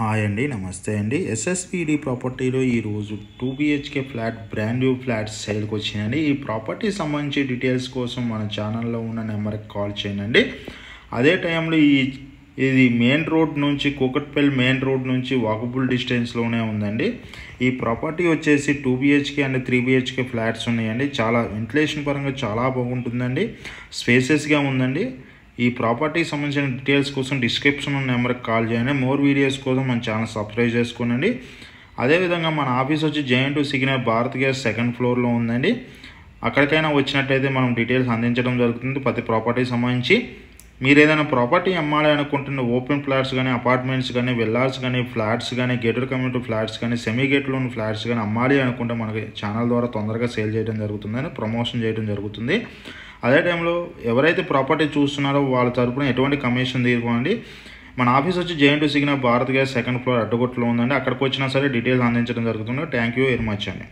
Hi అండి, నమస్తే అండి. ఎస్ఎస్పిడి ప్రాపర్టీలో ఈరోజు 2BHK flat brand new flats సేల్కి వచ్చినాయండి. ఈ ప్రాపర్టీ సంబంధించి డీటెయిల్స్ కోసం మన ఛానల్లో ఉన్న నెంబర్కి కాల్ చేయండి. అదే టైంలో ఇది మెయిన్ రోడ్ నుంచి కూకట్పల్లి మెయిన్ రోడ్ నుంచి వాకబుల్ డిస్టెన్స్లోనే ఉందండి. ఈ ప్రాపర్టీ వచ్చేసి 2BHK అండ్ 3BHK ఫ్లాట్స్ ఉన్నాయండి. చాలా వెంటిలేషన్ పరంగా చాలా బాగుంటుందండి, స్పేసెస్గా ఉందండి. ఈ ప్రాపర్టీకి సంబంధించిన డీటెయిల్స్ కోసం డిస్క్రిప్షన్ నెంబర్కి కాల్ చేయండి. మోర్ వీడియోస్ కోసం మన ఛానల్ సబ్స్క్రైబ్ చేసుకోండి. అదేవిధంగా మన ఆఫీస్ వచ్చి giant signal Bharat Gas second ఫ్లోర్లో ఉందండి. అక్కడికైనా వచ్చినట్టయితే మనం డీటెయిల్స్ అందించడం జరుగుతుంది ప్రతి ప్రాపర్టీకి సంబంధించి. మీరు ఏదైనా ప్రాపర్టీ అమ్మాలి అనుకుంటున్న ఓపెన్ ఫ్లాట్స్ కానీ, అపార్ట్మెంట్స్ కానీ, విల్లాస్ కానీ, ఫ్లాట్స్ కానీ, గేటెడ్ కమ్యూనిటీ ఫ్లాట్స్ కానీ, సెమీ గేట్లో ఉన్న ఫ్లాట్స్ కానీ అమ్మాలి అనుకుంటే మనకి ఛానల్ ద్వారా తొందరగా సేల్ చేయడం జరుగుతుందని ప్రమోషన్ చేయడం జరుగుతుంది. అదే టైంలో ఎవరైతే ప్రాపర్టీ చూస్తున్నారో వాళ్ళ తరపున ఎటువంటి కమిషన్ తీసుకోండి. మన ఆఫీస్ వచ్చి giant signal Bharat Gas second floor అడ్డగొట్టులో ఉందండి. అక్కడికి వచ్చినా సరే డీటెయిల్స్ అందించడం జరుగుతుంది. థ్యాంక్ యూ వెరీ మచ్ అండి.